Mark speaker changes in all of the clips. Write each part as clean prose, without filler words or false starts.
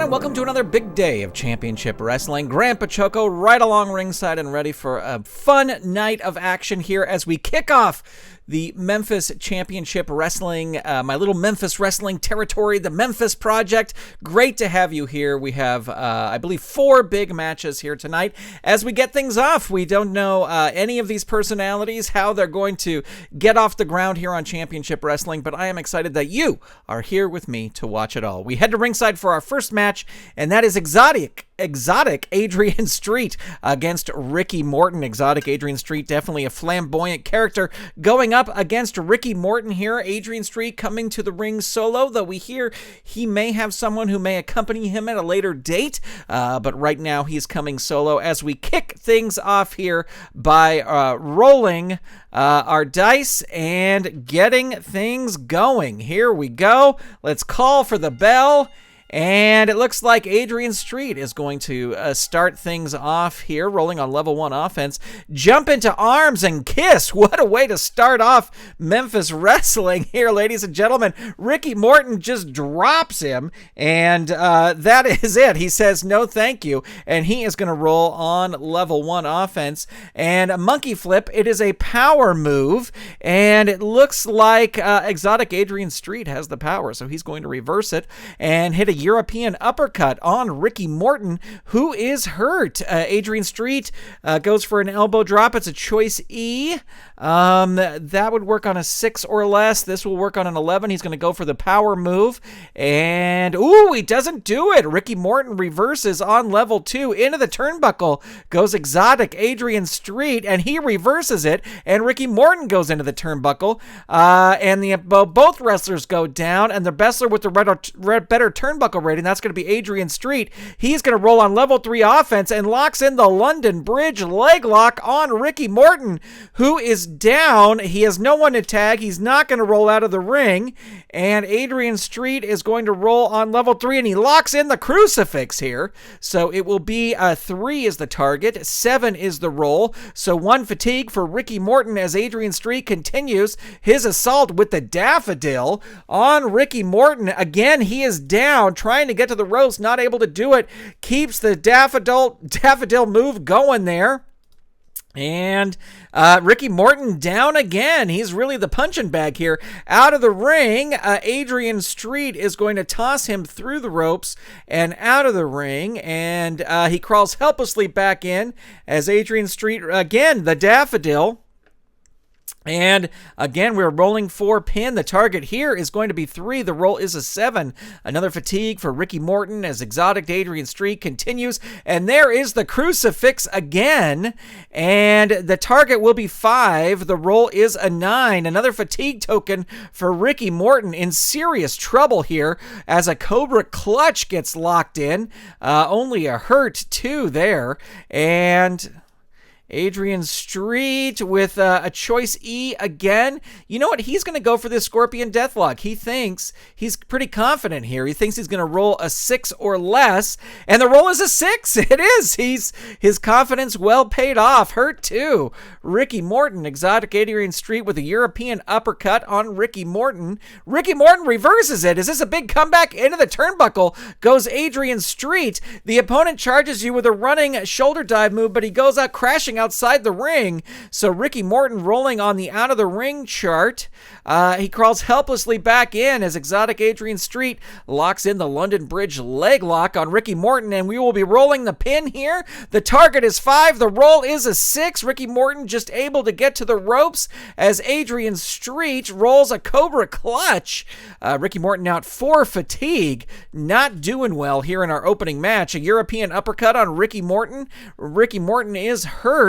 Speaker 1: everyone. Welcome to another big day of championship wrestling. Grant Baciocco right along ringside and ready for a fun night of action here as we kick off the Memphis Championship Wrestling, my little Memphis wrestling territory, the Memphis Project. Great to have you here. We have, I believe, 4 big matches here tonight. As we get things off, we don't know any of these personalities, how they're going to get off the ground here on Championship Wrestling, but I am excited that you are here with me to watch it all. We head to ringside for our first match, and that is Exotic Adrian Street against Ricky Morton. Exotic Adrian Street, definitely a flamboyant character, going up against Ricky Morton here. Adrian Street coming to the ring solo, though we hear he may have someone who may accompany him at a later date, but right now he's coming solo as we kick things off here by rolling our dice and getting things going. Here we go. Let's call for the bell. And it looks like Adrian Street is going to start things off here, rolling on level 1 offense. Jump into arms and kiss. What a way to start off Memphis wrestling here, ladies and gentlemen. Ricky Morton just drops him, and that is it. He says no thank you, and he is going to roll on level 1 offense. And a monkey flip, it is a power move, and it looks like Exotic Adrian Street has the power, so he's going to reverse it and hit a European uppercut on Ricky Morton, who is hurt. Adrian Street goes for an elbow drop. It's a choice E. That would work on a 6 or less. This will work on an 11. He's going to go for the power move. And, ooh, he doesn't do it. Ricky Morton reverses on level 2. Into the turnbuckle goes Exotic Adrian Street, and he reverses it. And Ricky Morton goes into the turnbuckle. And both wrestlers go down, and the wrestler with the better turnbuckle rating, that's going to be Adrian Street. He's going to roll on level 3 offense and locks in the London Bridge leg lock on Ricky Morton, who is down. He has no one to tag. He's not going to roll out of the ring, and Adrian Street is going to roll on level 3, and he locks in the crucifix here. So it will be 3 is the target, 7 is the roll. So 1 fatigue for Ricky Morton as Adrian Street continues his assault with the daffodil on Ricky Morton. Again, he is down, trying to get to the ropes, not able to do it. Keeps the daffodil move going there. And Ricky Morton down again. He's really the punching bag here. Out of the ring, Adrian Street is going to toss him through the ropes and out of the ring. And he crawls helplessly back in as Adrian Street, again, the daffodil. And again, we're rolling for pin. The target here is going to be 3. The roll is a 7. Another fatigue for Ricky Morton as Exotic Adrian Street continues. And there is the crucifix again. And the target will be 5. The roll is a 9. Another fatigue token for Ricky Morton in serious trouble here as a Cobra clutch gets locked in. Only a hurt 2 there. And Adrian Street with a choice E again. You know what? He's going to go for this Scorpion Deathlock. He thinks he's pretty confident here. He thinks he's going to roll a 6 or less, and the roll is a 6. It is. His confidence well paid off. Hurt 2. Ricky Morton, Exotic Adrian Street with a European uppercut on Ricky Morton. Ricky Morton reverses it. Is this a big comeback? Into the turnbuckle goes Adrian Street. The opponent charges you with a running shoulder dive move, but he goes out crashing outside the ring. So Ricky Morton rolling on the out of the ring chart. He crawls helplessly back in as Exotic Adrian Street locks in the London Bridge leg lock on Ricky Morton, and we will be rolling the pin here. The target is 5. The roll is a 6. Ricky Morton just able to get to the ropes as Adrian Street rolls a Cobra clutch. Ricky Morton out for fatigue. Not doing well here in our opening match. A European uppercut on Ricky Morton. Ricky Morton is hurt.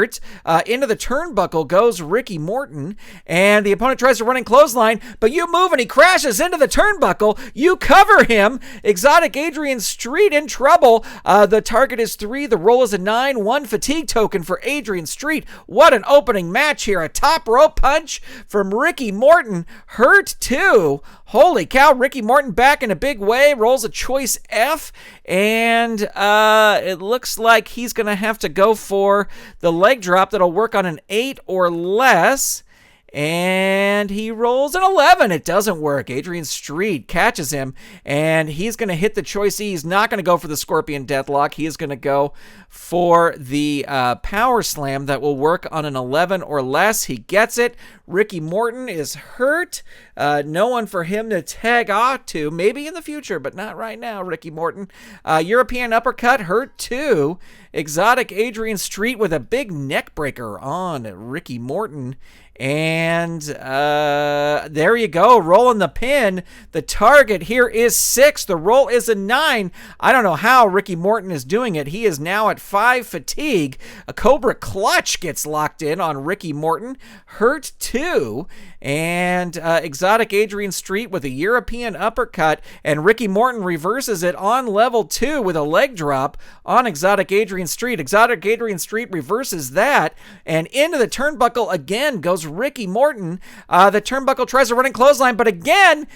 Speaker 1: Into the turnbuckle goes Ricky Morton, and the opponent tries to run in clothesline, but you move and he crashes into the turnbuckle. You cover him. Exotic Adrian Street in trouble. The target is 3. The roll is a 9. 1 fatigue token for Adrian Street. What an opening match here. A top rope punch from Ricky Morton. Hurt 2. Holy cow, Ricky Morton back in a big way, rolls a choice F, and it looks like he's going to have to go for the leg drop that'll work on an 8 or less. And he rolls an 11. It doesn't work. Adrian Street catches him, and he's going to hit the choice E. He's not going to go for the Scorpion Deathlock. He is going to go for the Power Slam that will work on an 11 or less. He gets it. Ricky Morton is hurt. No one for him to tag off to. Maybe in the future, but not right now, Ricky Morton. European Uppercut hurt too. Exotic Adrian Street with a big neck breaker on Ricky Morton. And there you go, rolling the pin. The target here is 6. The roll is a 9. I don't know how Ricky Morton is doing it. He is now at 5 fatigue. A Cobra Clutch gets locked in on Ricky Morton. Hurt 2. And Exotic Adrian Street with a European Uppercut. And Ricky Morton reverses it on level 2 with a leg drop on Exotic Adrian Street. Exotic Adrian Street reverses that. And into the turnbuckle again goes Ricky Morton. The turnbuckle tries a running clothesline, but again,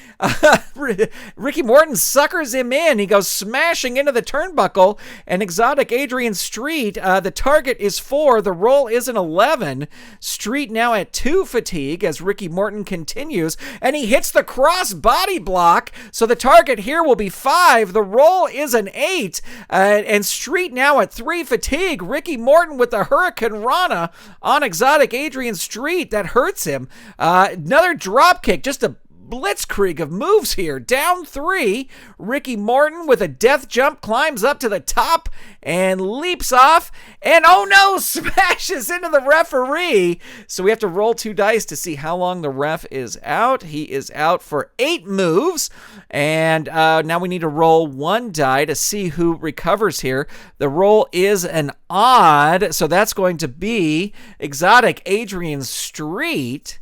Speaker 1: Ricky Morton suckers him in. He goes smashing into the turnbuckle, and Exotic Adrian Street, the target is 4. The roll is an 11. Street now at 2 fatigue as Ricky Morton continues, and he hits the cross body block, so the target here will be 5. The roll is an 8, and Street now at 3 fatigue. Ricky Morton with the Hurricane Rana on Exotic Adrian Street. That hurts him. Another drop kick, just a blitzkrieg of moves here. Down 3. Ricky Morton with a death jump climbs up to the top and leaps off. And oh no, smashes into the referee. So we have to roll 2 dice to see how long the ref is out. He is out for 8 moves. And now we need to roll 1 die to see who recovers here. The roll is an odd. So that's going to be Exotic Adrian Street.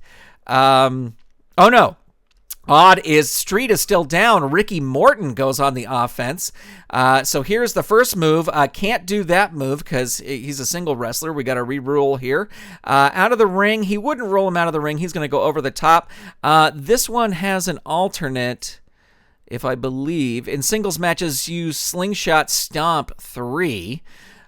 Speaker 1: Oh no. Odd is Street is still down. Ricky Morton goes on the offense. So here's the first move. Can't do that move because he's a single wrestler. We got to re-roll here. Out of the ring. He wouldn't roll him out of the ring. He's going to go over the top. This one has an alternate, if I believe. In singles matches, use Slingshot Stomp 3.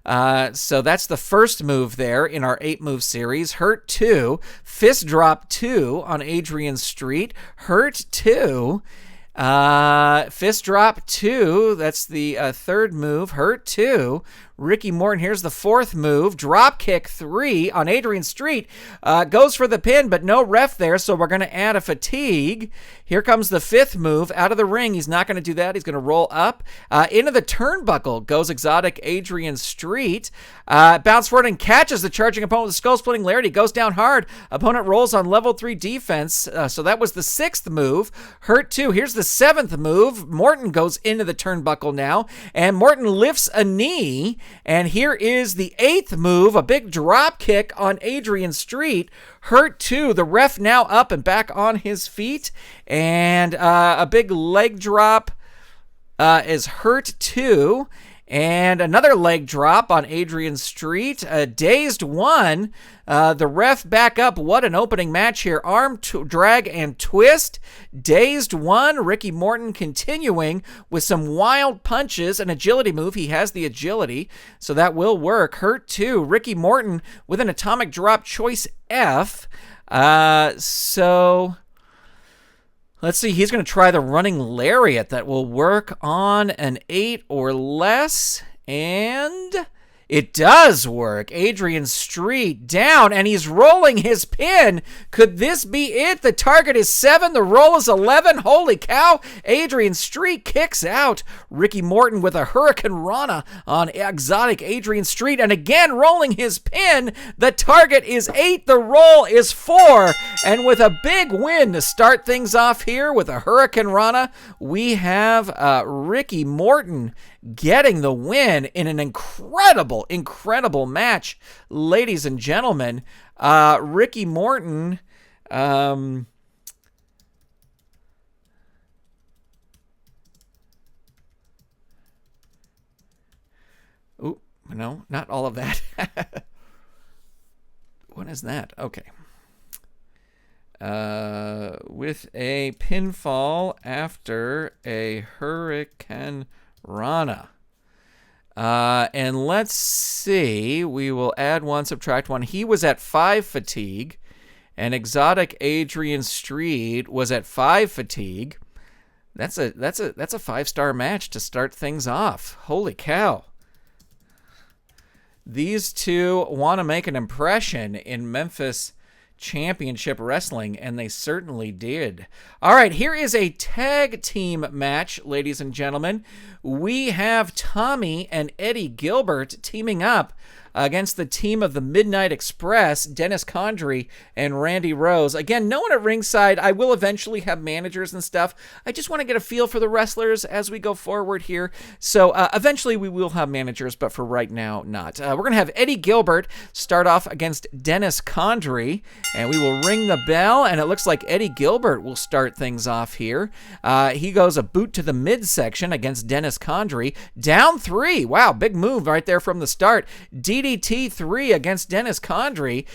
Speaker 1: So that's the first move there in our 8-move series. Hurt 2. Fist drop 2 on Adrian Street. Hurt 2. Fist drop 2. That's the third move. Hurt 2. Ricky Morton, here's the fourth move. Drop kick 3 on Adrian Street. Goes for the pin, but no ref there, so we're going to add a fatigue. Here comes the fifth move. Out of the ring, he's not going to do that. He's going to roll up. Into the turnbuckle goes Exotic Adrian Street. Bounce forward and catches the charging opponent with a skull-splitting lariat. He goes down hard. Opponent rolls on level 3 defense. So that was the 6th move. Hurt 2. Here's the 7th move. Morton goes into the turnbuckle now, and Morton lifts a knee. And here is the 8th move, a big drop kick on Adrian Street. Hurt 2. The ref now up and back on his feet. And a big leg drop is Hurt 2. And another leg drop on Adrian Street. Dazed 1. The ref back up. What an opening match here. Arm drag and twist. Dazed 1. Ricky Morton continuing with some wild punches. An agility move. He has the agility, so that will work. Hurt 2. Ricky Morton with an atomic drop choice F. So let's see. He's going to try the running lariat that will work on an 8 or less. And it does work. Adrian Street down, and he's rolling his pin. Could this be it? The target is 7. The roll is 11. Holy cow. Adrian Street kicks out. Ricky Morton with a Hurricane Rana on Exotic Adrian Street. And again, rolling his pin. The target is 8. The roll is 4. And with a big win to start things off here with a Hurricane Rana, we have Ricky Morton getting the win in an incredible match, ladies and gentlemen. Ricky Morton, no, not all of that. What is that? Okay. With a pinfall after a Hurricane Rana. And let's see. We will add 1, subtract 1. He was at 5 fatigue, and exotic Adrian Street was at 5 fatigue. That's a 5-star match to start things off. Holy cow. These two want to make an impression in Memphis Championship Wrestling, and they certainly did. All right, here is a tag team match, ladies and gentlemen. We have Tommy and Eddie Gilbert teaming up against the team of the Midnight Express, Dennis Condrey and Randy Rose. Again, no one at ringside. I will eventually have managers and stuff. I just want to get a feel for the wrestlers as we go forward here. So eventually we will have managers, but for right now, not. We're going to have Eddie Gilbert start off against Dennis Condrey, and we will ring the bell, and it looks like Eddie Gilbert will start things off here. He goes a boot to the midsection against Dennis Condrey. Down 3. Wow, big move right there from the start. DDT 3 against Dennis Condrey.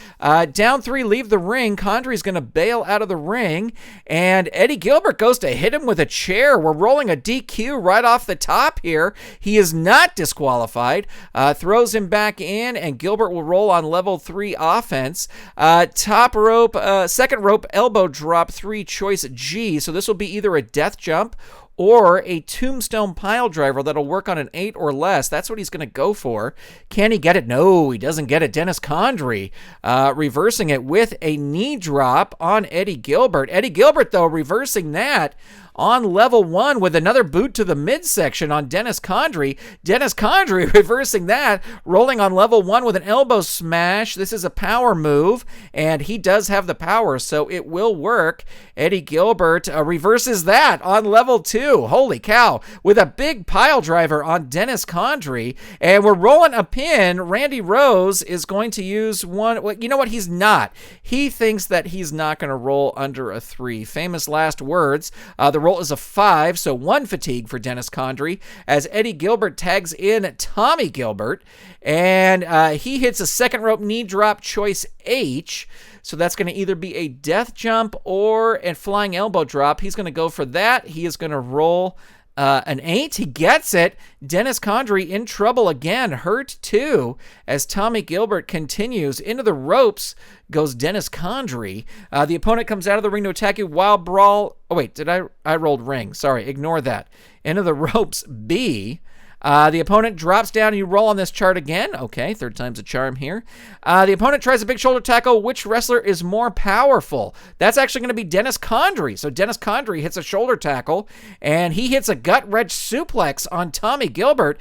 Speaker 1: Down 3, leave the ring. Condrey's going to bail out of the ring, and Eddie Gilbert goes to hit him with a chair. We're rolling a DQ right off the top here. He is not disqualified. Throws him back in, and Gilbert will roll on level 3 offense. Top rope, second rope elbow drop 3 choice G. So this will be either a death jump or a tombstone pile driver that'll work on an 8 or less. That's what he's going to go for. Can he get it? No, he doesn't get it. Dennis Condrey reversing it with a knee drop on Eddie Gilbert. Eddie Gilbert, though, reversing that on level 1 with another boot to the midsection on Dennis Condrey. Dennis Condrey reversing that, rolling on level 1 with an elbow smash. This is a power move, and he does have the power, so it will work. Eddie Gilbert reverses that on level 2. Holy cow, with a big pile driver on Dennis Condrey, and we're rolling a pin. Randy Rose is going to use one. Well, you know what? He's not. He thinks that he's not going to roll under a 3. Famous last words. The roll is a 5, so 1 fatigue for Dennis Condrey as Eddie Gilbert tags in Tommy Gilbert, and he hits a second rope knee drop choice H. So that's going to either be a death jump or a flying elbow drop. He's going to go for that. He is going to roll an 8. He gets it. Dennis Condrey in trouble again, hurt too, as Tommy Gilbert continues. Into the ropes goes Dennis Condrey. The opponent comes out of the ring to attack you. Wild brawl. Oh, wait, I rolled ring. Sorry, ignore that. Into the ropes, B. The opponent drops down and you roll on this chart again. Okay, third time's a charm here. The opponent tries a big shoulder tackle. Which wrestler is more powerful? That's actually going to be Dennis Condrey. So Dennis Condrey hits a shoulder tackle, and he hits a gut wrench suplex on Tommy Gilbert.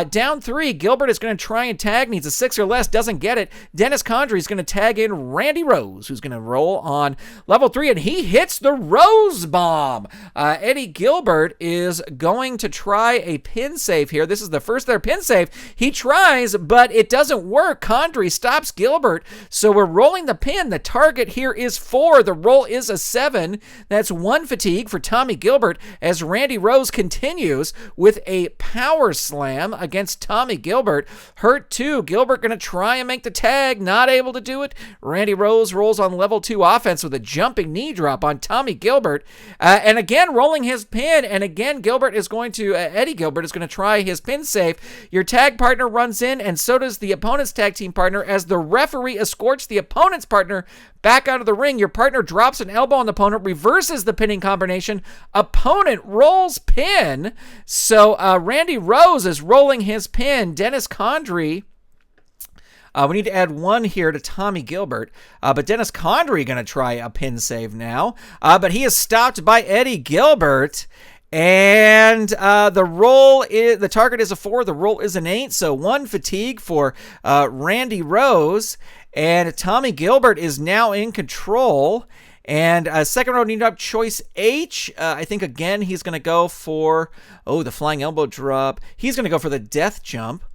Speaker 1: Down 3, Gilbert is going to try and tag, needs a 6 or less, doesn't get it. Dennis Condrey is going to tag in Randy Rose, who's going to roll on level 3, and he hits the Rose Bomb. Eddie Gilbert is going to try a pin save here. This is the first their pin save. He tries, but it doesn't work. Condrey stops Gilbert, so we're rolling the pin. The target here is 4. The roll is a 7. That's 1 fatigue for Tommy Gilbert as Randy Rose continues with a power slam against Tommy Gilbert. Hurt 2. Gilbert going to try and make the tag. Not able to do it. Randy Rose rolls on level 2 offense with a jumping knee drop on Tommy Gilbert. And again, rolling his pin. And again, Eddie Gilbert is going to try his pin save. Your tag partner runs in, and so does the opponent's tag team partner as the referee escorts the opponent's partner back out of the ring. Your partner drops an elbow on the opponent, reverses the pinning combination. Opponent rolls pin. So Randy Rose is rolling his pin. Dennis Condrey. We need to add 1 here to Tommy Gilbert, but Dennis Condrey going to try a pin save now, but he is stopped by Eddie Gilbert. And the target is a 4, the roll is an 8, so 1 fatigue for Randy Rose, and Tommy Gilbert is now in control. And second row knee drop choice H. I think again he's going to go for the flying elbow drop. He's going to go for the death jump.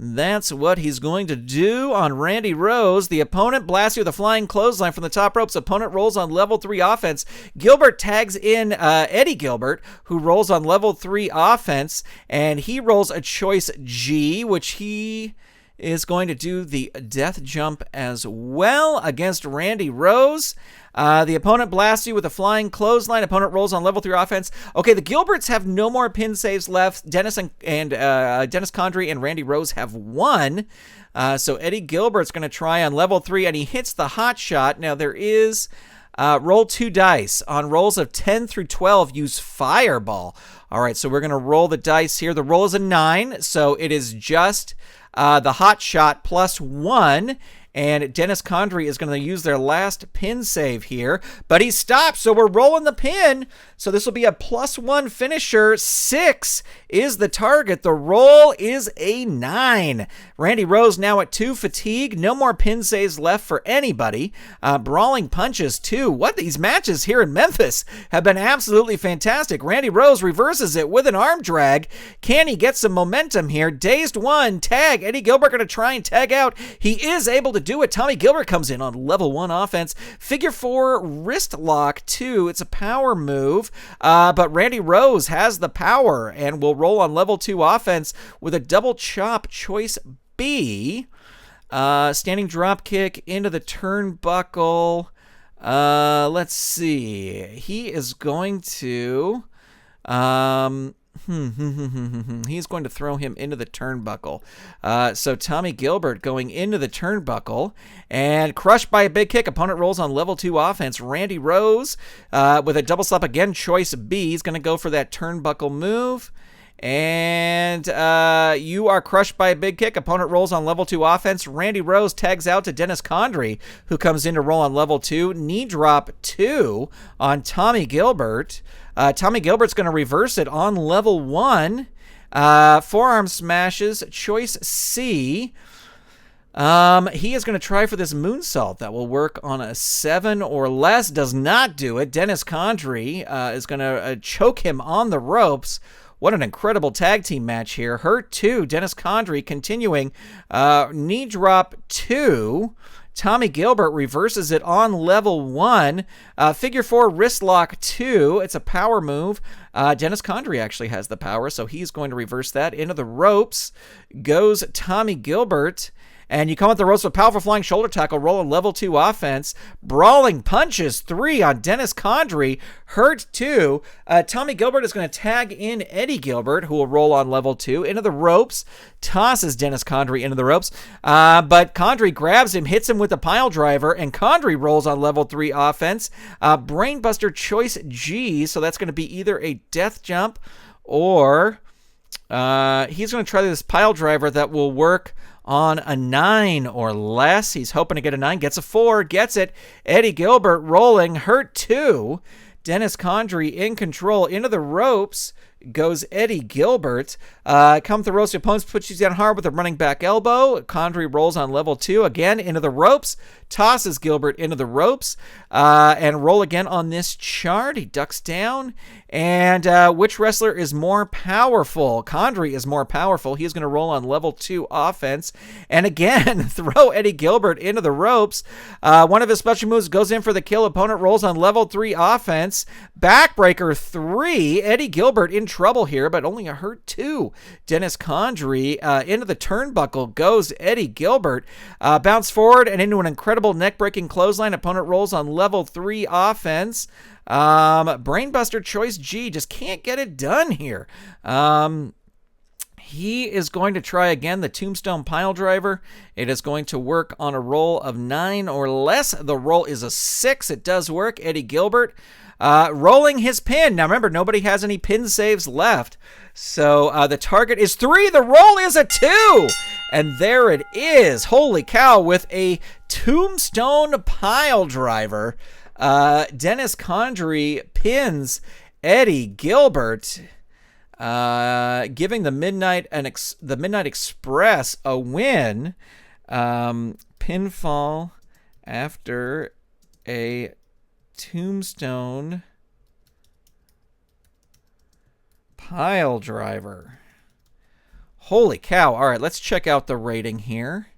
Speaker 1: That's what he's going to do on Randy Rose. The opponent blasts you with a flying clothesline from the top ropes. Opponent rolls on level 3 offense. Gilbert tags in Eddie Gilbert, who rolls on level 3 offense, and he rolls a choice G, which he is going to do the death jump as well against Randy Rose. The opponent blasts you with a flying clothesline. Opponent rolls on level 3 offense. Okay, the Gilberts have no more pin saves left. Dennis Condrey and Randy Rose have 1. So Eddie Gilbert's going to try on level 3, and he hits the hot shot. Now there is roll 2 dice. On rolls of 10 through 12, use Fireball. All right, so we're going to roll the dice here. The roll is a 9, so it is just the hot shot plus 1. And Dennis Condrey is going to use their last pin save here, but he stops, so we're rolling the pin. So this will be a +1 finisher. 6 is the target. The roll is a 9. Randy Rose now at 2 fatigue. No more pin saves left for anybody. Brawling punches 2. What these matches here in Memphis have been absolutely fantastic. Randy Rose reverses it with an arm drag. Can he get some momentum here? Dazed 1. Tag. Eddie Gilbert going to try and tag out. He is able to do it. Tommy Gilbert comes in on level 1 offense. Figure 4 wrist lock 2. It's a power move, but Randy Rose has the power and will roll on level 2 offense with a double chop choice B. Standing drop kick into the turnbuckle. Let's see. He is going to he's going to throw him into the turnbuckle. So Tommy Gilbert going into the turnbuckle and crushed by a big kick. Opponent rolls on level 2 offense. Randy Rose with a double slap again. Choice B. He's going to go for that turnbuckle move. And you are crushed by a big kick. Opponent rolls on level 2 offense. Randy Rose tags out to Dennis Condrey, who comes in to roll on level 2. Knee drop 2 on Tommy Gilbert. Tommy Gilbert's going to reverse it on level 1. Forearm smashes, choice C. He is going to try for this moonsault that will work on a 7 or less. Does not do it. Dennis Condrey is going to choke him on the ropes. What an incredible tag team match here. Hurt 2. Dennis Condrey continuing. Knee drop 2. Tommy Gilbert reverses it on level 1. Figure 4 wrist lock 2. It's a power move. Dennis Condrey actually has the power, so he's going to reverse that. Into the ropes goes Tommy Gilbert. And you come at the ropes with powerful flying shoulder tackle, roll on level 2 offense. Brawling punches 3 on Dennis Condrey. Hurt 2. Tommy Gilbert is going to tag in Eddie Gilbert, who will roll on level 2. Into the ropes. Tosses Dennis Condrey into the ropes. But Condrey grabs him, hits him with a pile driver, and Condrey rolls on level 3 offense. Brainbuster choice G, so that's going to be either a death jump or he's going to try this pile driver that will work on a 9 or less. He's hoping to get a 9. Gets a 4. Gets it. Eddie Gilbert rolling. Hurt 2. Dennis Condrey in control. Into the ropes goes Eddie Gilbert. Come the ropes. The opponent puts you down hard with a running back elbow. Condrey rolls on level 2. Again into the ropes. Tosses Gilbert into the ropes. And roll again on this chart. He ducks down. And which wrestler is more powerful? Condrey is more powerful. He's going to roll on level 2 offense. And again, throw Eddie Gilbert into the ropes. One of his special moves goes in for the kill. Opponent rolls on level 3 offense. Backbreaker 3. Eddie Gilbert in trouble here, but only a hurt 2. Dennis Condrey into the turnbuckle goes Eddie Gilbert. Bounce forward and into an incredible neck-breaking clothesline. Opponent rolls on level 3 offense. Brainbuster choice G just can't get it done here. He is going to try again the tombstone pile driver. It is going to work on a roll of 9 or less. The roll is a 6. It does work. Eddie Gilbert rolling his pin. Now remember, nobody has any pin saves left. So the target is 3. The roll is a 2. And there it is. Holy cow, with a tombstone pile driver. Dennis Condrey pins Eddie Gilbert, giving the Midnight Express a win. Pinfall after a tombstone pile driver. Holy cow. All right, let's check out the rating here.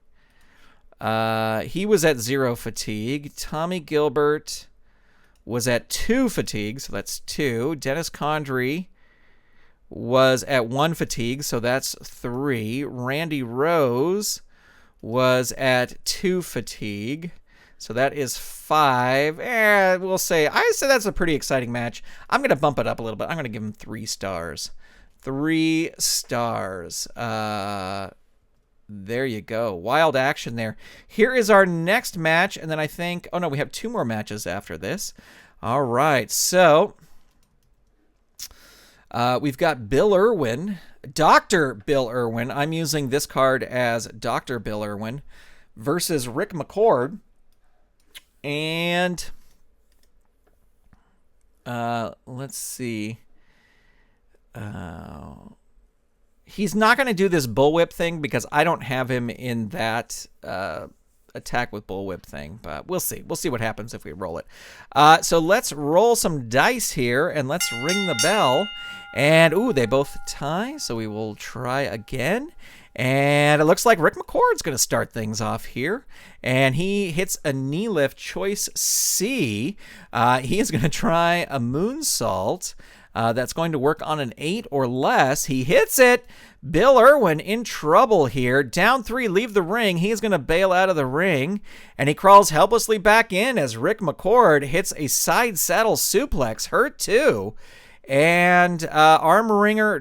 Speaker 1: He was at 0 fatigue. Tommy Gilbert was at 2 fatigue, so that's 2. Dennis Condrey was at 1 fatigue, so that's 3. Randy Rose was at 2 fatigue. So that is 5. We'll say, I say that's a pretty exciting match. I'm going to bump it up a little bit. I'm going to give him 3 stars. 3 stars. There you go. Wild action there. Here is our next match, and then I think... Oh, no, we have 2 more matches after this. All right, so... we've got Bill Irwin, Dr. Bill Irwin. I'm using this card as Dr. Bill Irwin versus Rick McCord. And let's see. He's not going to do this bullwhip thing because I don't have him in that attack with bullwhip thing, but we'll see. We'll see what happens if we roll it. So let's roll some dice here, and let's ring the bell. And, ooh, they both tie, so we will try again. And it looks like Rick McCord's going to start things off here. And he hits a knee lift, choice C. He is going to try a moonsault. That's going to work on an 8 or less. He hits it. Bill Irwin in trouble here. Down 3, leave the ring. He's going to bail out of the ring. And he crawls helplessly back in as Rick McCord hits a side saddle suplex. Hurt 2. And arm wringer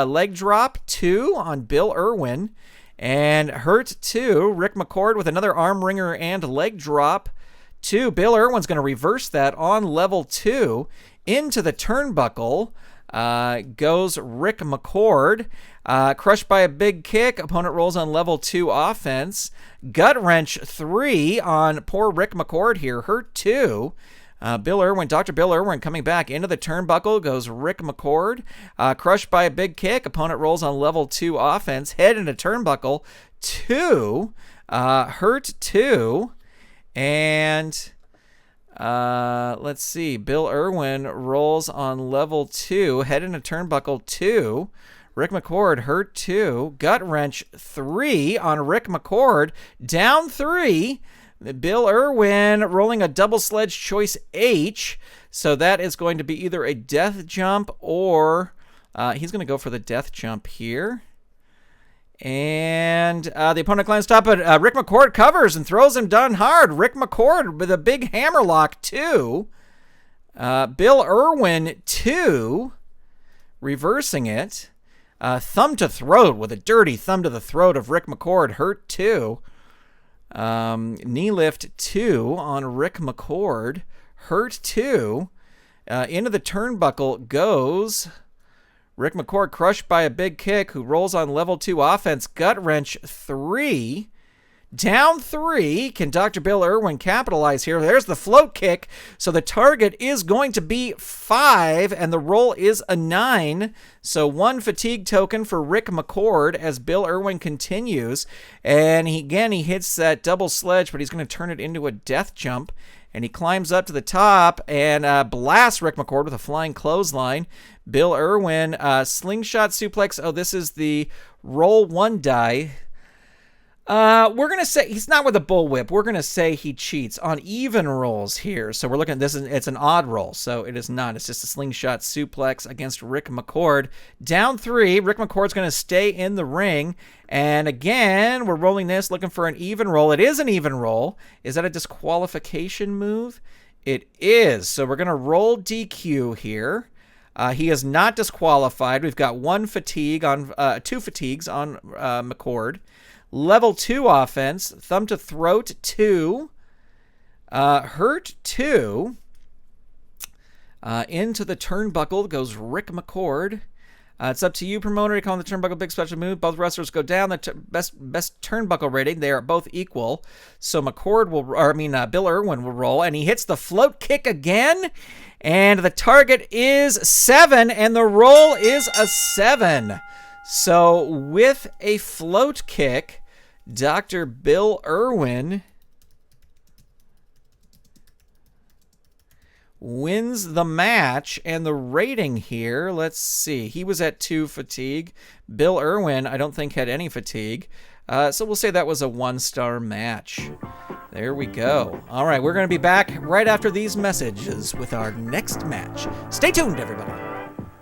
Speaker 1: leg drop 2 on Bill Irwin. And hurt 2. Rick McCord with another arm wringer and leg drop 2. Bill Irwin's going to reverse that on level 2. Into the turnbuckle goes Rick McCord. Crushed by a big kick. Opponent rolls on level 2 offense. Gut wrench 3 on poor Rick McCord here. Hurt 2. Bill Irwin, Dr. Bill Irwin coming back into the turnbuckle goes Rick McCord. Crushed by a big kick. Opponent rolls on level 2 offense. Head into turnbuckle 2. Hurt 2. And let's see. Bill Irwin rolls on level 2. Head into turnbuckle 2. Rick McCord hurt 2. Gut wrench 3 on Rick McCord. Down 3. Bill Irwin rolling a double sledge choice H. So that is going to be either a death jump or he's going to go for the death jump here. And the opponent climbs top, but Rick McCord covers and throws him down hard. Rick McCord with a big hammerlock 2. Bill Irwin 2. Reversing it. Thumb to throat with a dirty thumb to the throat of Rick McCord. Hurt 2. Knee lift 2 on Rick McCord. Hurt 2. Into the turnbuckle goes Rick McCord, crushed by a big kick, who rolls on level 2 offense. Gut wrench 3. Down 3. Can Dr. Bill Irwin capitalize here? There's the float kick. So the target is going to be 5, and the roll is a 9. So 1 fatigue token for Rick McCord as Bill Irwin continues. And he hits that double sledge, but he's going to turn it into a death jump. And he climbs up to the top and blasts Rick McCord with a flying clothesline. Bill Irwin, slingshot suplex. Oh, this is the roll 1 die. We're going to say he's not with a bullwhip. We're going to say he cheats on even rolls here. So we're looking at this. It's an odd roll. So it is not. It's just a slingshot suplex against Rick McCord. Down 3. Rick McCord's going to stay in the ring. And again, we're rolling this, looking for an even roll. It is an even roll. Is that a disqualification move? It is. So we're going to roll DQ here. He is not disqualified. We've got 1 fatigue on 2 fatigues on McCord. Level 2 offense. Thumb to throat 2. Hurt 2. Into the turnbuckle goes Rick McCord. It's up to you, promoter, to call the turnbuckle big special move. Both wrestlers go down. The best turnbuckle rating. They are both equal. So Bill Irwin will roll, and he hits the float kick again. And the target is 7, and the roll is a 7. So with a float kick, Dr. Bill Irwin wins the match. And the rating here, let's see. He was at 2 fatigue. Bill Irwin, I don't think, had any fatigue. So we'll say that was a 1-star match. There we go. All right, we're going to be back right after these messages with our next match. Stay tuned, everybody.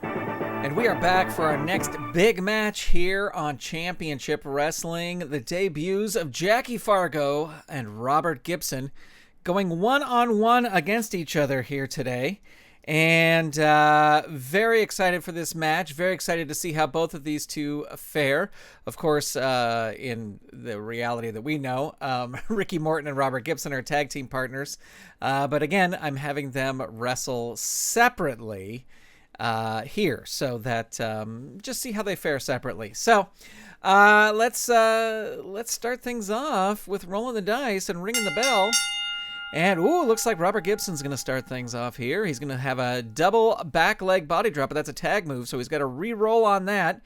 Speaker 1: And And we are back for our next big match here on Championship Wrestling. The debuts of Jackie Fargo and Robert Gibson going one-on-one against each other here today. And very excited for this match. Very excited to see how both of these two fare. Of course, in the reality that we know, Ricky Morton and Robert Gibson are tag team partners. But again, I'm having them wrestle separately here, so that just see how they fare separately. So let's start things off with rolling the dice and ringing the bell. And ooh, looks like Robert Gibson's going to start things off here. He's going to have a double back leg body drop, but that's a tag move, so he's got to re-roll on that.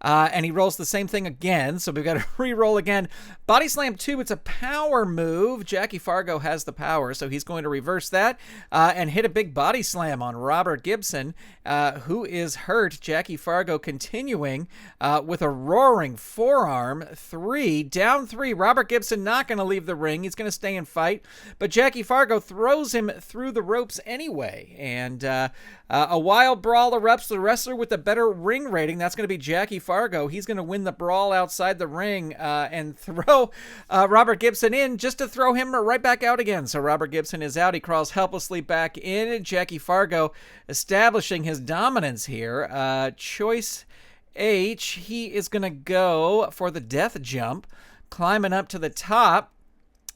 Speaker 1: And he rolls the same thing again, so we've got to re-roll again. Body slam 2, it's a power move. Jackie Fargo has the power, so he's going to reverse that and hit a big body slam on Robert Gibson, who is hurt. Jackie Fargo continuing with a roaring forearm. 3, down 3. Robert Gibson not going to leave the ring. He's going to stay and fight, but Jackie Fargo throws him through the ropes anyway. And a wild brawl erupts. The wrestler with the better ring rating, that's going to be Jackie Fargo. He's going to win the brawl outside the ring and throw Robert Gibson in just to throw him right back out again. So Robert Gibson is out. He crawls helplessly back in. Jackie Fargo establishing his dominance here. Choice H, he is going to go for the death jump, climbing up to the top.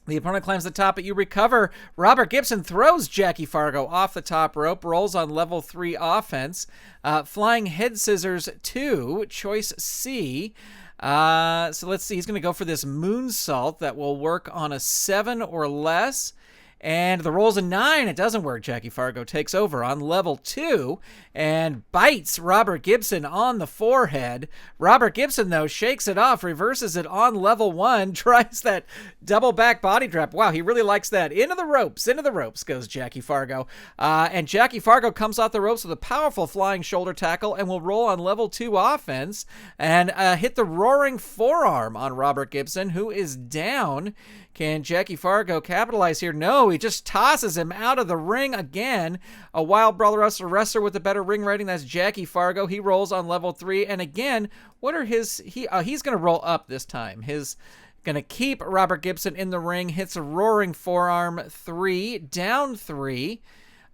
Speaker 1: The opponent climbs the top, but you recover. Robert Gibson throws Jackie Fargo off the top rope, rolls on level 3 offense. Flying head scissors 2, choice C. So let's see, he's going to go for this moonsault that will work on a 7 or less. And the roll's a 9. It doesn't work. Jackie Fargo takes over on level 2 and bites Robert Gibson on the forehead. Robert Gibson, though, shakes it off, reverses it on level 1, tries that double back body drop. Wow, he really likes that. Into the ropes goes Jackie Fargo. And Jackie Fargo comes off the ropes with a powerful flying shoulder tackle and will roll on level 2 offense and hit the roaring forearm on Robert Gibson, who is down. Can Jackie Fargo capitalize here? No, he just tosses him out of the ring again. A wild brawl wrestler with a better ring rating. That's Jackie Fargo. He rolls on level 3. And again, what are his... He's going to roll up this time. Going to keep Robert Gibson in the ring. Hits a roaring forearm. 3. Down 3.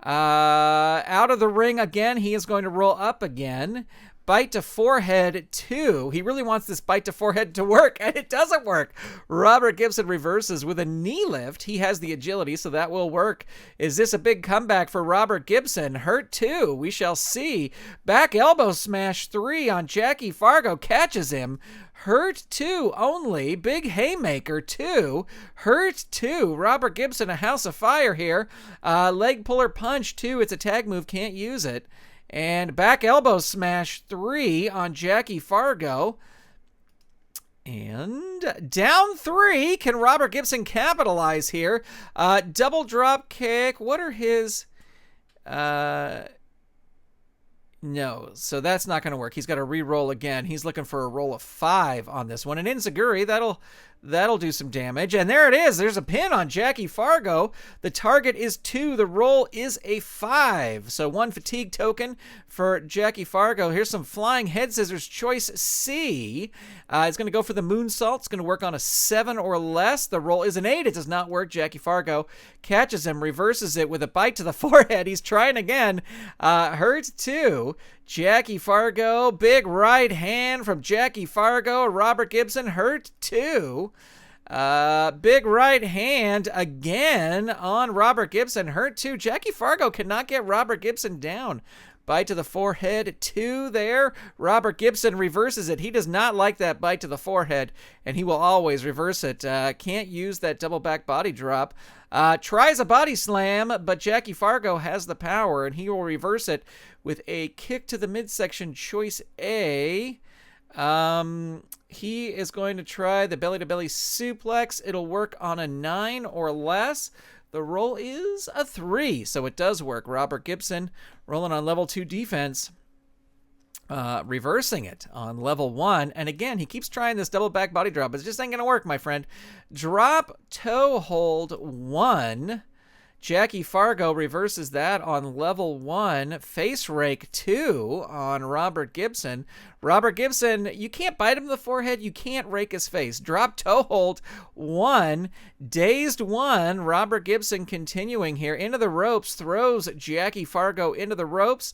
Speaker 1: Out of the ring again. He is going to roll up again. Bite to forehead 2. He really wants this bite to forehead to work, and it doesn't work. Robert Gibson reverses with a knee lift. He has the agility, so that will work. Is this a big comeback for Robert Gibson? Hurt 2. We shall see. Back elbow smash 3 on Jackie Fargo. Catches him. Hurt 2 only. Big haymaker 2. Hurt 2. Robert Gibson, a house of fire here. Leg puller punch 2. It's a tag move. Can't use it. And back elbow smash 3 on Jackie Fargo. And down 3. Can Robert Gibson capitalize here? Double drop kick. What are his... No, so that's not going to work. He's got to re-roll again. He's looking for a roll of 5 on this one. And enziguri, that'll do some damage. And there it is. There's a pin on Jackie Fargo. The target is 2. The roll is a 5. So 1 fatigue token for Jackie Fargo. Here's some flying head scissors. Choice C. It's going to go for the moonsault. It's going to work on a 7 or less. The roll is an 8. It does not work. Jackie Fargo catches him, reverses it with a bite to the forehead. He's trying again. Hurt 2. Jackie Fargo, big right hand from Jackie Fargo. Robert Gibson, hurt 2. Big right hand again on Robert Gibson, hurt 2. Jackie Fargo cannot get Robert Gibson down. Bite to the forehead 2 there. Robert Gibson reverses it. He does not like that bite to the forehead, and he will always reverse it. Can't use that double back body drop. Tries a body slam, but Jackie Fargo has the power, and he will reverse it with a kick to the midsection, choice A. He is going to try the belly-to-belly suplex. It'll work on a 9 or less. The roll is a 3, so it does work. Robert Gibson rolling on level 2 defense, reversing it on level 1. And again, he keeps trying this double back body drop. It just ain't going to work, my friend. Drop toe hold 1. Jackie Fargo reverses that on level 1. Face rake 2 on Robert Gibson. Robert Gibson, you can't bite him in the forehead. You can't rake his face. Drop toe hold 1. Dazed 1. Robert Gibson continuing here. Into the ropes. Throws Jackie Fargo into the ropes.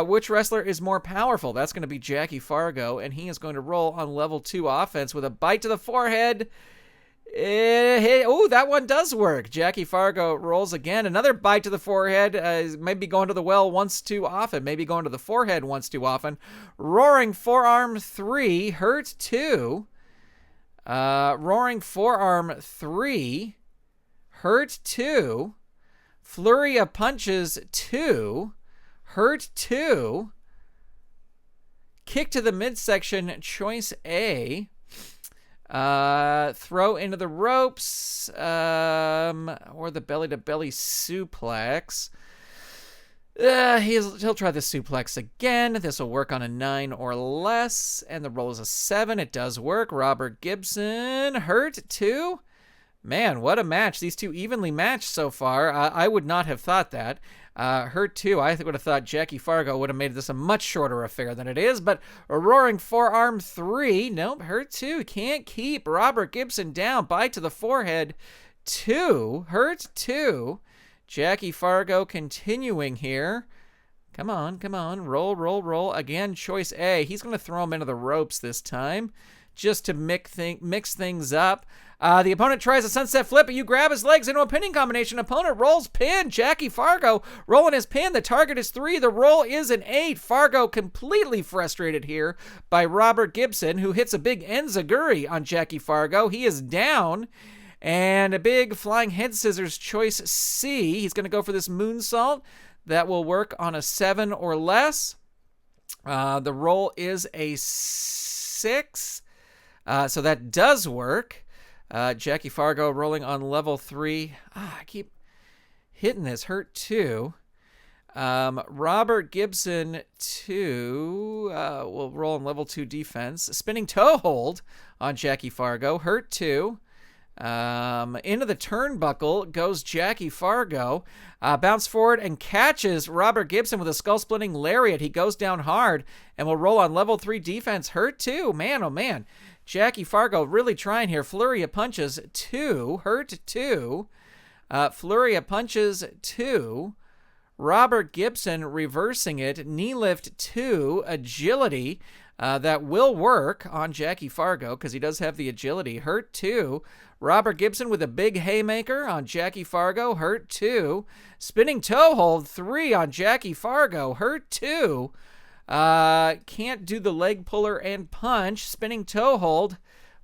Speaker 1: Which wrestler is more powerful? That's going to be Jackie Fargo. And he is going to roll on level 2 offense with a bite to the forehead. Oh, that one does work. Jackie Fargo rolls again. Another bite to the forehead. Maybe going to the well once too often. Maybe going to the forehead once too often. Roaring forearm 3. Hurt 2. Roaring forearm 3. Hurt 2. Flurry of punches 2. Hurt 2. Kick to the midsection. Choice A. Throw into the ropes, or the belly-to-belly suplex. He'll try the suplex again. This will work on a 9 or less, and the roll is a 7. It does work. Robert Gibson, hurt 2. Man, what a match. These two evenly matched so far. I would not have thought that. Hurt 2. I would have thought Jackie Fargo would have made this a much shorter affair than it is, but a roaring forearm 3. Nope, hurt 2. Can't keep Robert Gibson down. Bite to the forehead 2. Hurt 2. Jackie Fargo continuing here. Come on, come on. Roll, roll, roll. Again, choice A. He's going to throw him into the ropes this time just to mix things up. The opponent tries a sunset flip, but you grab his legs into a pinning combination. Opponent rolls pin. Jackie Fargo rolling his pin. The target is 3. The roll is an 8. Fargo completely frustrated here by Robert Gibson, who hits a big enziguri on Jackie Fargo. He is down. And a big flying head scissors, choice C. He's going to go for this moonsault. That will work on a 7 or less. The roll is a 6. So that does work. Jackie Fargo rolling on level 3. I keep hitting this. Hurt 2. Robert Gibson 2 will roll on level 2 defense. Spinning toe hold on Jackie Fargo. Hurt 2. Into the turnbuckle goes Jackie Fargo. Bounce forward and catches Robert Gibson with a skull-splitting lariat. He goes down hard and will roll on level 3 defense. Hurt 2. Man, oh man. Jackie Fargo really trying here. Flurry of punches 2. Hurt 2. Flurry of punches 2. Robert Gibson reversing it. Knee lift 2. Agility. That will work on Jackie Fargo because he does have the agility. Hurt 2. Robert Gibson with a big haymaker on Jackie Fargo. Hurt 2. Spinning toe hold 3 on Jackie Fargo. Hurt 2. Can't do the leg puller and punch. Spinning toe hold.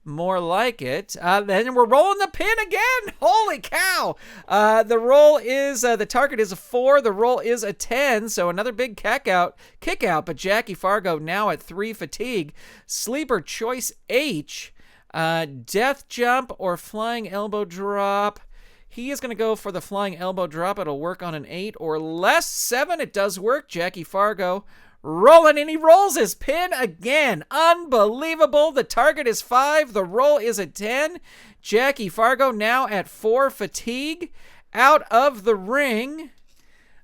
Speaker 1: More like it. Then we're rolling the pin again. Holy cow. The roll is, the target is a 4. The roll is a 10. So another big kick out. But Jackie Fargo now at 3 fatigue. Sleeper choice H. Death jump or flying elbow drop. He is going to go for the flying elbow drop. It'll work on an 8 or less. 7. It does work. Jackie Fargo rolling, and he rolls his pin again. Unbelievable. The target is 5. The roll is a 10. Jackie Fargo now at 4 fatigue. Out of the ring.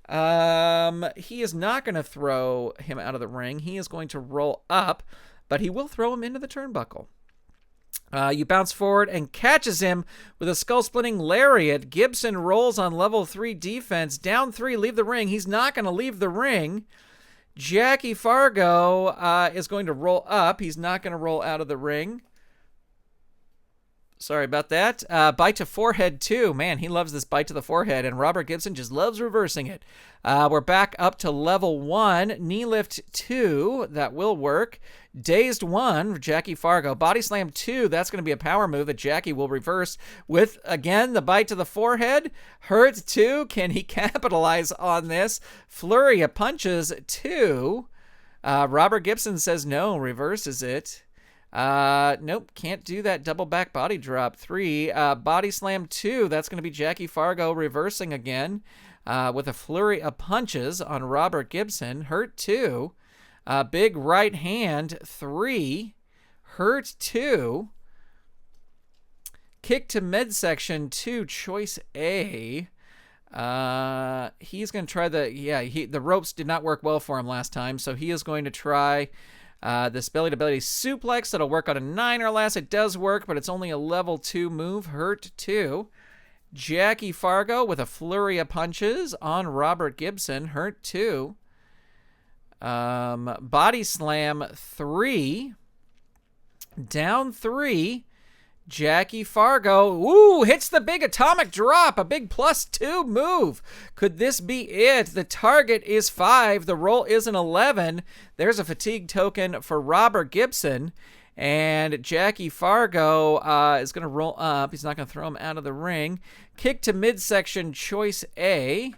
Speaker 1: He is not going to throw him out of the ring. He is going to roll up, but he will throw him into the turnbuckle. You bounce forward and catches him with a skull-splitting lariat. Gibson rolls on level 3 defense. Down 3, leave the ring. He's not going to leave the ring. Jackie Fargo is going to roll up. He's not going to roll out of the ring. Sorry about that. Bite to forehead 2. Man, he loves this bite to the forehead, and Robert Gibson just loves reversing it. We're back up to level 1. Knee lift 2. That will work. Dazed 1. Jackie Fargo. Body slam 2. That's going to be a power move that Jackie will reverse with, again, the bite to the forehead. Hurt 2. Can he capitalize on this? Flurry of punches 2. Robert Gibson says no. Reverses it. Nope, can't do that double back body drop. 3, body slam 2. That's going to be Jackie Fargo reversing again, with a flurry of punches on Robert Gibson. Hurt 2. Big right hand 3. Hurt 2. Kick to midsection 2. Choice A. He's going to try the ropes did not work well for him last time, so he is going to try this belly-to-belly suplex. That'll work on a 9 or less. It does work, but it's only a level 2 move. Hurt 2. Jackie Fargo with a flurry of punches on Robert Gibson. Hurt 2. Body slam 3. Down 3. Jackie Fargo, ooh, hits the big atomic drop, a big +2 move. Could this be it? The target is 5. The roll is an 11. There's a fatigue token for Robert Gibson. And Jackie Fargo is going to roll up. He's not going to throw him out of the ring. Kick to midsection, choice A.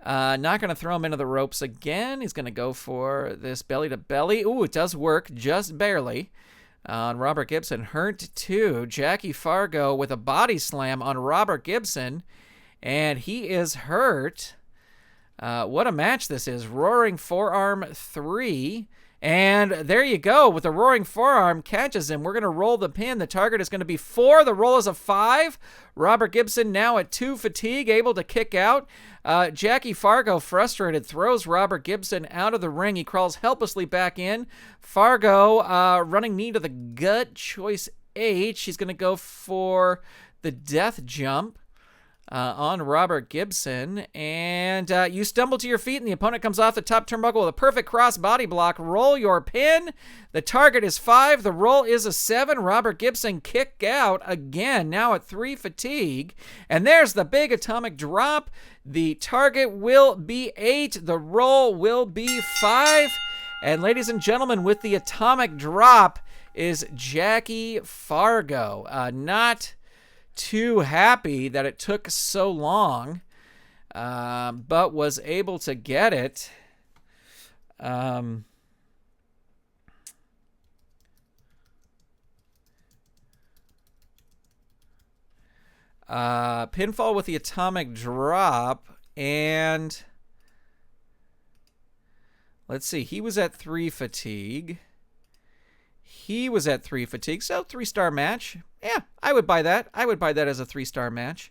Speaker 1: Not going to throw him into the ropes again. He's going to go for this belly-to-belly. Ooh, it does work, just barely. On Robert Gibson. Hurt 2. Jackie Fargo with a body slam on Robert Gibson. And he is hurt. What a match this is. Roaring forearm 3. And there you go. With the roaring forearm, catches him. We're going to roll the pin. The target is going to be 4. The roll is a 5. Robert Gibson now at 2 fatigue, able to kick out. Jackie Fargo, frustrated, throws Robert Gibson out of the ring. He crawls helplessly back in. Fargo running knee to the gut, choice H. He's going to go for the death jump on Robert Gibson. And you stumble to your feet, and the opponent comes off the top turnbuckle with a perfect cross body block. Roll your pin. The target is 5. The roll is a 7. Robert Gibson kick out again, now at 3 fatigue. And there's the big atomic drop. The target will be 8. The roll will be 5. And ladies and gentlemen, with the atomic drop is Jackie Fargo. Not too happy that it took so long, but was able to get it. Pinfall with the atomic drop, and let's see, he was at 3 fatigue. He was at 3 fatigue, so 3-star match. Yeah, I would buy that. I would buy that as a 3-star match.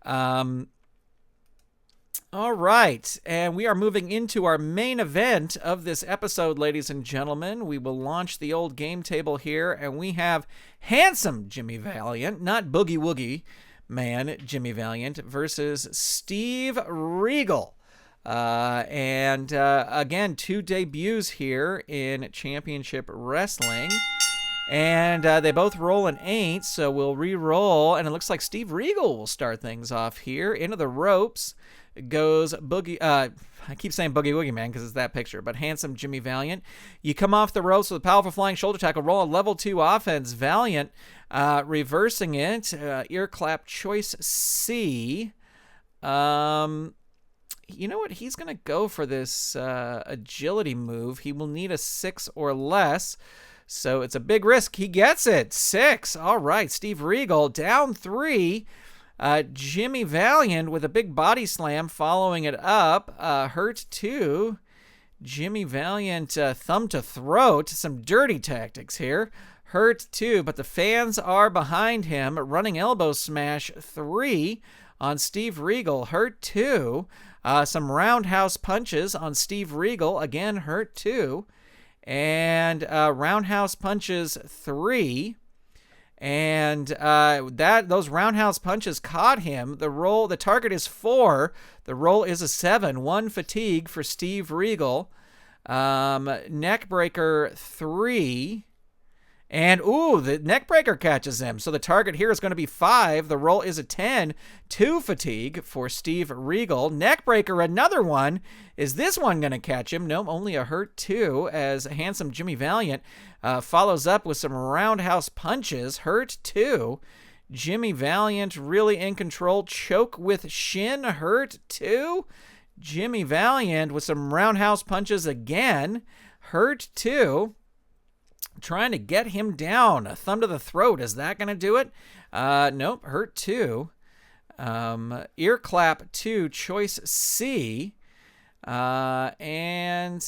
Speaker 1: All right, and we are moving into our main event of this episode, ladies and gentlemen. We will launch the old game table here, and we have handsome Jimmy Valiant, not Boogie Woogie Man Jimmy Valiant, versus Steve Regal. Again, 2 debuts here in Championship Wrestling. And they both roll an 8, so we'll re-roll. And it looks like Steve Regal will start things off here. Into the ropes goes Boogie... I keep saying Boogie Woogie Man because it's that picture, but handsome Jimmy Valiant. You come off the ropes with a powerful flying shoulder tackle, roll a level 2 offense. Valiant reversing it. Ear clap choice C. You know what? He's going to go for this agility move. He will need a 6 or less. So it's a big risk. He gets it. 6. All right. Steve Regal down 3. Jimmy Valiant with a big body slam following it up. Hurt 2. Jimmy Valiant thumb to throat. Some dirty tactics here. Hurt 2. But the fans are behind him. Running elbow smash 3 on Steve Regal. Hurt 2. Some roundhouse punches on Steve Regal. Again, hurt 2. And roundhouse punches 3. And those roundhouse punches caught him. The target is 4. The roll is a 7. 1 fatigue for Steve Regal. Neckbreaker 3. And, ooh, the neckbreaker catches him. So the target here is going to be 5. The roll is a 10. 2 fatigue for Steve Regal. Neckbreaker, another one. Is this one going to catch him? No, only a hurt 2 as handsome Jimmy Valiant follows up with some roundhouse punches. Hurt 2. Jimmy Valiant really in control. Choke with shin. Hurt 2. Jimmy Valiant with some roundhouse punches again. Hurt 2. Trying to get him down. A thumb to the throat. Is that going to do it? Nope. Hurt 2. Ear clap 2. Choice C. And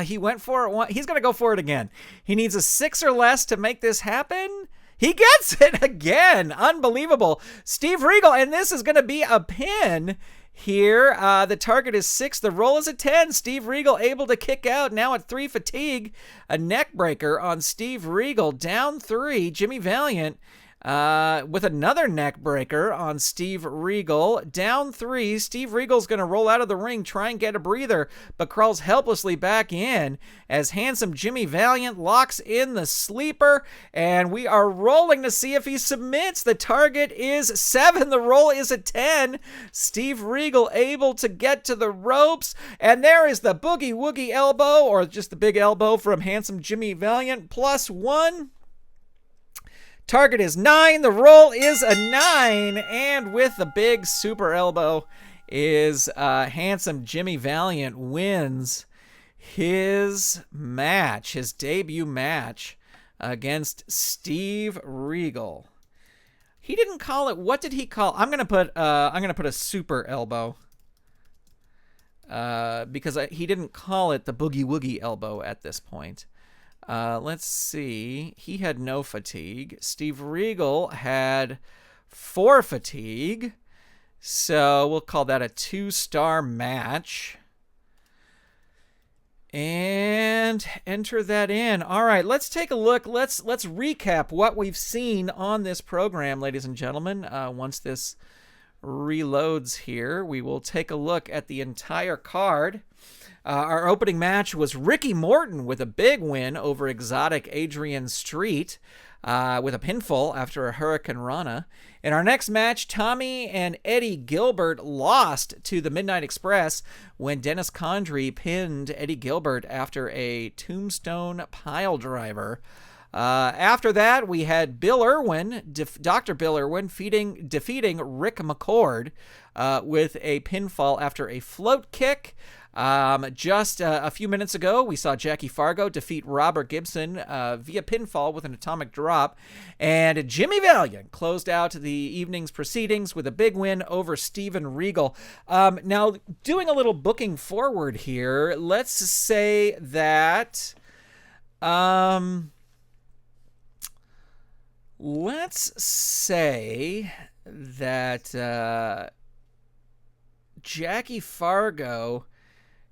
Speaker 1: he went for it. He's going to go for it again. He needs a 6 or less to make this happen. He gets it again. Unbelievable. Steve Regal. And this is going to be a pin. here. The target is 6. The roll is a 10. Steve Regal able to kick out. Now at 3 fatigue. A neck breaker on Steve Regal. Down 3. Jimmy Valiant with another neck breaker on Steve Regal. Down 3. Steve Regal's going to roll out of the ring, try and get a breather, but crawls helplessly back in as handsome Jimmy Valiant locks in the sleeper, and we are rolling to see if he submits. The target is 7. The roll is a 10. Steve Regal able to get to the ropes, and there is the boogie woogie elbow, or just the big elbow from handsome Jimmy Valiant, +1. Target is 9. The roll is a 9. And with the big super elbow is handsome Jimmy Valiant wins his match, his debut match against Steve Regal. He didn't call it. What did he call? I'm gonna put a super elbow because he didn't call it the boogie woogie elbow at this point. Let's see. He had no fatigue. Steve Regal had 4 fatigue. So we'll call that a 2-star match. And enter that in. All right, let's take a look. Let's recap what we've seen on this program, ladies and gentlemen. Once this reloads here, we will take a look at the entire card. Our opening match was Ricky Morton with a big win over exotic Adrian Street with a pinfall after a Hurricane Rana. In our next match, Tommy and Eddie Gilbert lost to the Midnight Express when Dennis Condrey pinned Eddie Gilbert after a tombstone pile driver. After that, we had Bill Irwin, Dr. Bill Irwin, defeating Rick McCord with a pinfall after a float kick. Just a few minutes ago, we saw Jackie Fargo defeat Robert Gibson via pinfall with an atomic drop. And Jimmy Valiant closed out the evening's proceedings with a big win over Steven Regal. Now, doing a little booking forward here, let's say that... Jackie Fargo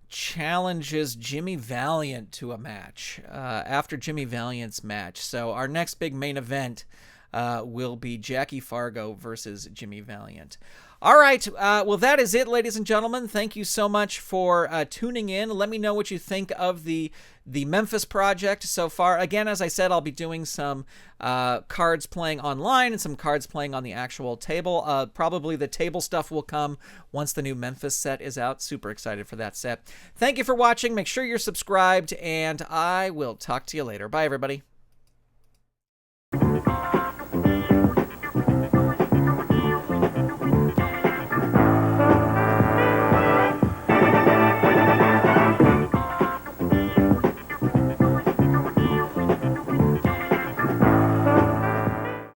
Speaker 1: challenges Jimmy Valiant to a match after Jimmy Valiant's match. So our next big main event will be Jackie Fargo versus Jimmy Valiant. All right, well, that is it, ladies and gentlemen. Thank you so much for tuning in. Let me know what you think of the Memphis Project so far. Again, as I said, I'll be doing some cards playing online and some cards playing on the actual table. Probably the table stuff will come once the new Memphis set is out. Super excited for that set. Thank you for watching. Make sure you're subscribed, and I will talk to you later. Bye, everybody.